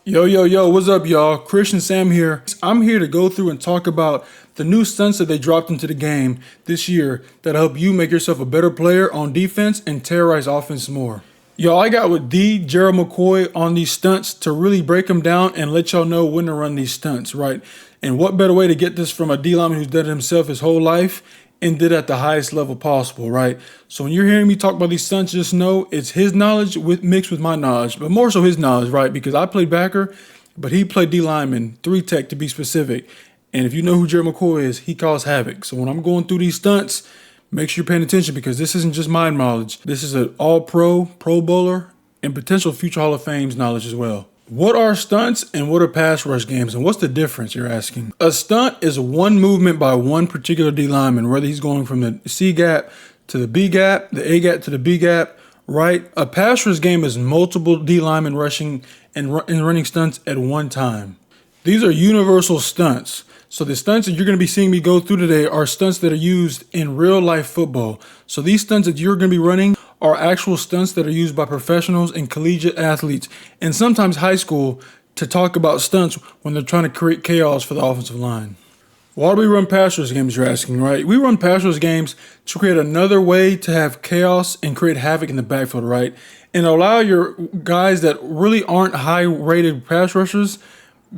Yo, yo, yo, what's up, y'all? Christian Sam here. I'm here to go through and talk about the new stunts that they dropped into the game this year that help you make yourself a better player on defense and terrorize offense more. Y'all, I got with Gerald McCoy on these stunts to really break them down and let y'all know when to run these stunts, right? And what better way to get this from a D lineman who's done it himself his whole life and did at the highest level possible, right? So when you're hearing me talk about these stunts, just know it's his knowledge mixed with my knowledge, but more so his knowledge, right? Because I played backer, but he played D lineman, 3 tech to be specific. And if you know who Jerry McCoy is, he caused havoc. So when I'm going through these stunts, make sure you're paying attention because this isn't just my knowledge. This is an all-pro, pro bowler, and potential future Hall of Fame's knowledge as well. What are stunts and what are pass rush games, and what's the difference, you're asking? A stunt is one movement by one particular D lineman, whether he's going from the C gap to the B gap, the A gap to the B gap, right? A pass rush game is multiple D linemen rushing and running stunts at one time. These are universal stunts. So the stunts that you're going to be seeing me go through today are stunts that are used in real life football. So these stunts that you're going to be running are actual stunts that are used by professionals and collegiate athletes and sometimes high school to talk about stunts when they're trying to create chaos for the offensive line. Why do we run pass rush games, you're asking, right? We run pass rush games to create another way to have chaos and create havoc in the backfield, right? And allow your guys that really aren't high-rated pass rushers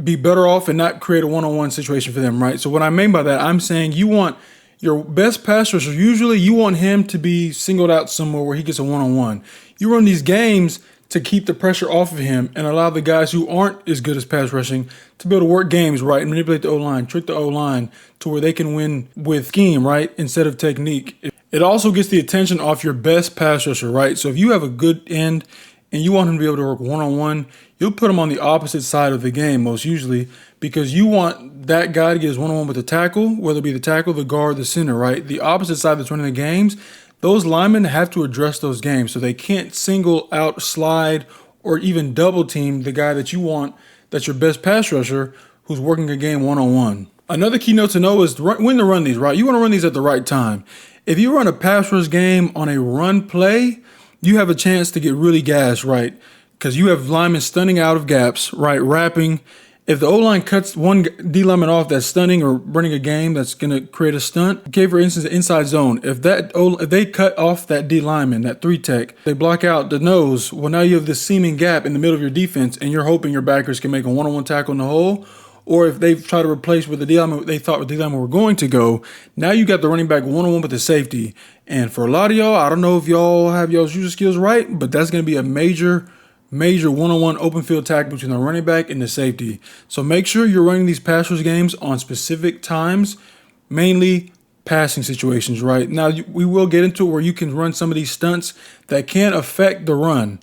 be better off and not create a one-on-one situation for them, right? So what I mean by that, I'm saying you want your best pass rusher, usually you want him to be singled out somewhere where he gets a one-on-one. You run these games to keep the pressure off of him and allow the guys who aren't as good as pass rushing to be able to work games, right? And manipulate the O-line, trick the O-line to where they can win with scheme, right? Instead of technique. It also gets the attention off your best pass rusher, right? So if you have a good end and you want him to be able to work one-on-one, you'll put him on the opposite side of the game most usually because you want that guy to get his one-on-one with the tackle, whether it be the tackle, the guard, the center, right? The opposite side that's running the games, those linemen have to address those games so they can't single out, slide, or even double team the guy that you want that's your best pass rusher who's working a game one-on-one. Another key note to know is when to run these, right? You want to run these at the right time. If you run a pass rush game on a run play, you have a chance to get really gassed, right? Because you have linemen stunning out of gaps, right? Wrapping. If the O-line cuts one D lineman off that's stunning or running a game that's going to create a stunt, okay, for instance, the inside zone, if they cut off that D lineman, that 3 tech, they block out the nose, well, now you have this seaming gap in the middle of your defense and you're hoping your backers can make a one-on-one tackle in the hole. Or if they try to replace with the D lineman they thought the D lineman were going to go, now you got the running back one-on-one with the safety. And for a lot of y'all, I don't know if y'all have y'all's user skills right, but that's going to be a major one-on-one open field tackle between the running back and the safety. So make sure you're running these pass rush games on specific times, mainly passing situations, right? Now, we will get into it where you can run some of these stunts that can affect the run.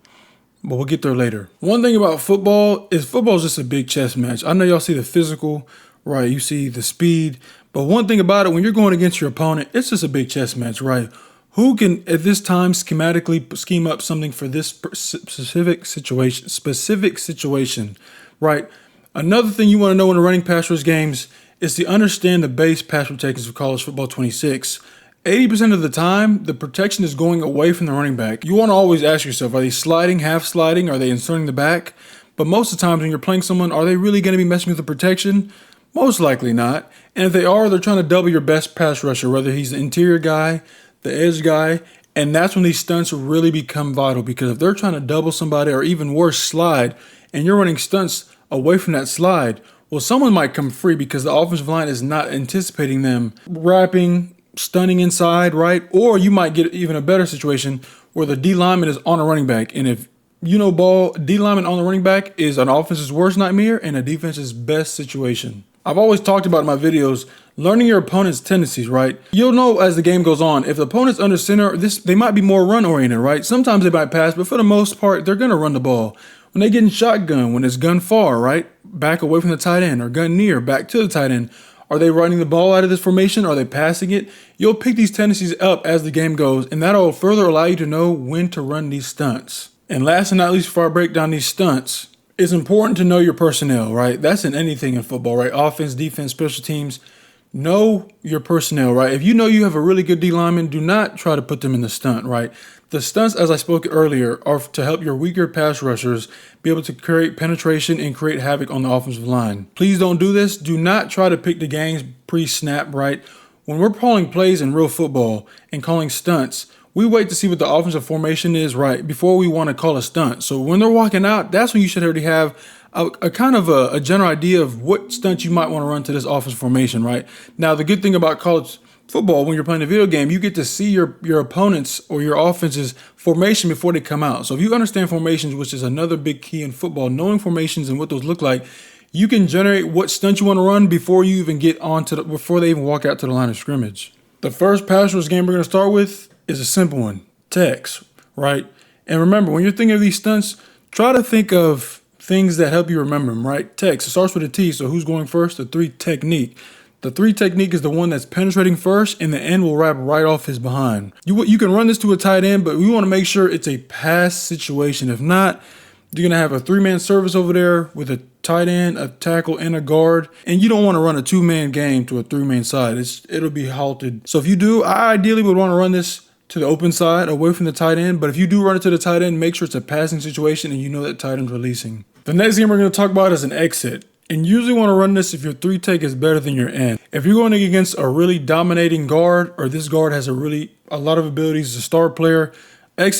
But we'll get there later. One thing about football is just a big chess match. I know y'all see the physical, right? You see the speed. But one thing about it, when you're going against your opponent, it's just a big chess match, right? Who can, at this time, schematically scheme up something for this specific situation, right? Another thing you want to know in the running pass rush games is to understand the base pass protections of college football 26. 80% of the time, the protection is going away from the running back. You want to always ask yourself, are they sliding, half sliding? Are they inserting the back? But most of the times when you're playing someone, are they really going to be messing with the protection? Most likely not. And if they are, they're trying to double your best pass rusher, whether he's the interior guy, the edge guy. And that's when these stunts really become vital because if they're trying to double somebody or even worse, slide, and you're running stunts away from that slide, well, someone might come free because the offensive line is not anticipating them wrapping, stunning inside, right? Or you might get even a better situation where the D lineman is on a running back. And if you know ball, D lineman on the running back is an offense's worst nightmare and a defense's best situation. I've always talked about in my videos, learning your opponent's tendencies, right? You'll know as the game goes on, if the opponent's under center, they might be more run oriented, right? Sometimes they might pass, but for the most part, they're going to run the ball. When they get in shotgun, when it's gun far, right? Back away from the tight end or gun near, back to the tight end. Are they running the ball out of this formation? Are they passing it? You'll pick these tendencies up as the game goes, and that'll further allow you to know when to run these stunts. And last and not least, before I break down these stunts, it's important to know your personnel, right? That's in anything in football, right? Offense, defense, special teams. Know your personnel, right? If you know you have a really good D lineman, do not try to put them in the stunt, right? The stunts, as I spoke earlier, are to help your weaker pass rushers be able to create penetration and create havoc on the offensive line. Please don't do this. Do not try to pick the games pre-snap, right? When we're calling plays in real football and calling stunts, we wait to see what the offensive formation is, right, before we want to call a stunt. So when they're walking out, that's when you should already have a kind of a general idea of what stunt you might want to run to this offensive formation, right? Now, the good thing about college football, when you're playing a video game, you get to see your opponents or your offense's formation before they come out. So if you understand formations, which is another big key in football, knowing formations and what those look like, you can generate what stunt you want to run before you even get before they even walk out to the line of scrimmage. The first pass rush game we're going to start with is a simple one, text, right? And remember, when you're thinking of these stunts, try to think of things that help you remember them, right? Text, it starts with a T, so who's going first? The three technique. The three technique is the one that's penetrating first, and the end will wrap right off his behind. You can run this to a tight end, but we want to make sure it's a pass situation. If not, you're going to have a three-man service over there with a tight end, a tackle, and a guard. And you don't want to run a two-man game to a three-man side. It'll be halted. So if you do, I ideally would want to run this to the open side, away from the tight end. But if you do run it to the tight end, make sure it's a passing situation and you know that tight end's releasing. The next game we're going to talk about is an exit. And you usually want to run this if your three tech is better than your end. If you're going against a really dominating guard, or this guard has a lot of abilities as a star player,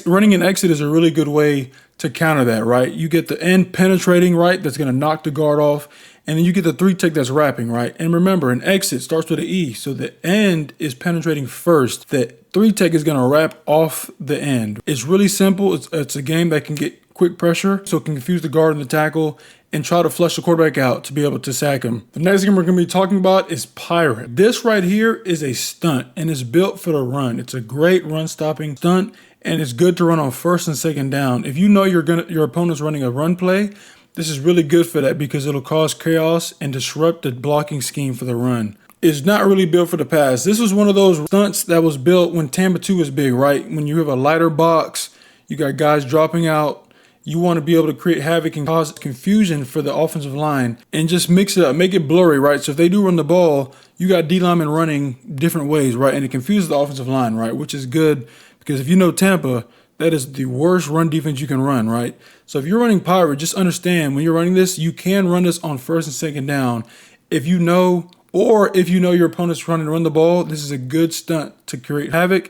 running an exit is a really good way to counter that, right? You get the end penetrating, right? That's going to knock the guard off. And then you get the three tech that's wrapping, right? And remember, an exit starts with an E. So the end is penetrating first. The three tech is going to wrap off the end. It's really simple. It's a game that can get quick pressure, so it can confuse the guard and the tackle and try to flush the quarterback out to be able to sack him. The next game we're going to be talking about is Pirate. This right here is a stunt, and it's built for the run. It's a great run-stopping stunt, and it's good to run on first and second down. If you know your opponent's running a run play, this is really good for that because it'll cause chaos and disrupt the blocking scheme for the run. It's not really built for the pass. This was one of those stunts that was built when Tampa 2 was big, right? When you have a lighter box, you got guys dropping out. You want to be able to create havoc and cause confusion for the offensive line and just mix it up, make it blurry, right? So if they do run the ball, you got D linemen running different ways, right? And it confuses the offensive line, right? Which is good because if you know Tampa, that is the worst run defense you can run, right? So if you're running Pirate, just understand when you're running this, you can run this on first and second down. If you know your opponent's trying to run the ball, this is a good stunt to create havoc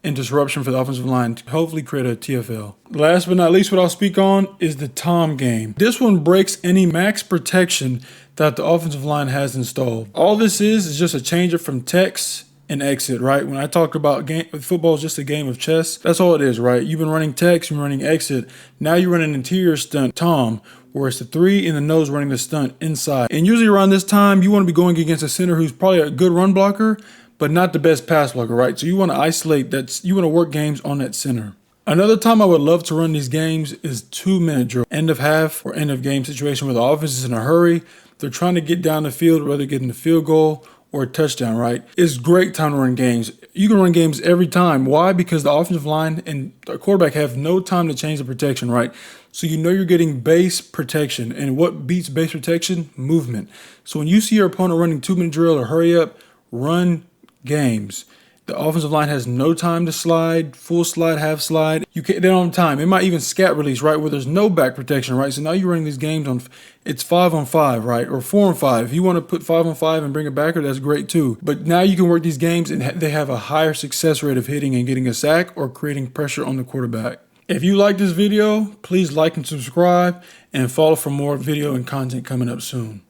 and disruption for the offensive line to hopefully create a TFL. Last but not least, what I'll speak on is the Tom game. This one breaks any max protection that the offensive line has installed. All this is just a change up from text and exit, right? When I talk about football is just a game of chess, that's all it is, right? You've been running text, you've been running exit. Now you run an interior stunt, Tom, where it's the three in the nose running the stunt inside. And usually around this time, you want to be going against a center who's probably a good run blocker, but not the best pass blocker, right? So you want to isolate you want to work games on that center. Another time I would love to run these games is 2-minute drill, end of half or end of game situation where the offense is in a hurry. They're trying to get down the field, whether getting the field goal or a touchdown, right? It's great time to run games. You can run games every time. Why? Because the offensive line and the quarterback have no time to change the protection, right? So you know you're getting base protection. And what beats base protection? Movement. So when you see your opponent running 2-minute drill or hurry up, run games. The offensive line has no time to slide, full slide, half slide. They don't have time. It might even scat release, right, where there's no back protection, right? So now you're running these games it's 5-on-5, right, or 4-on-5. If you want to put 5-on-5 and bring it backer, that's great too. But now you can work these games and they have a higher success rate of hitting and getting a sack or creating pressure on the quarterback. If you like this video, please like and subscribe and follow for more video and content coming up soon.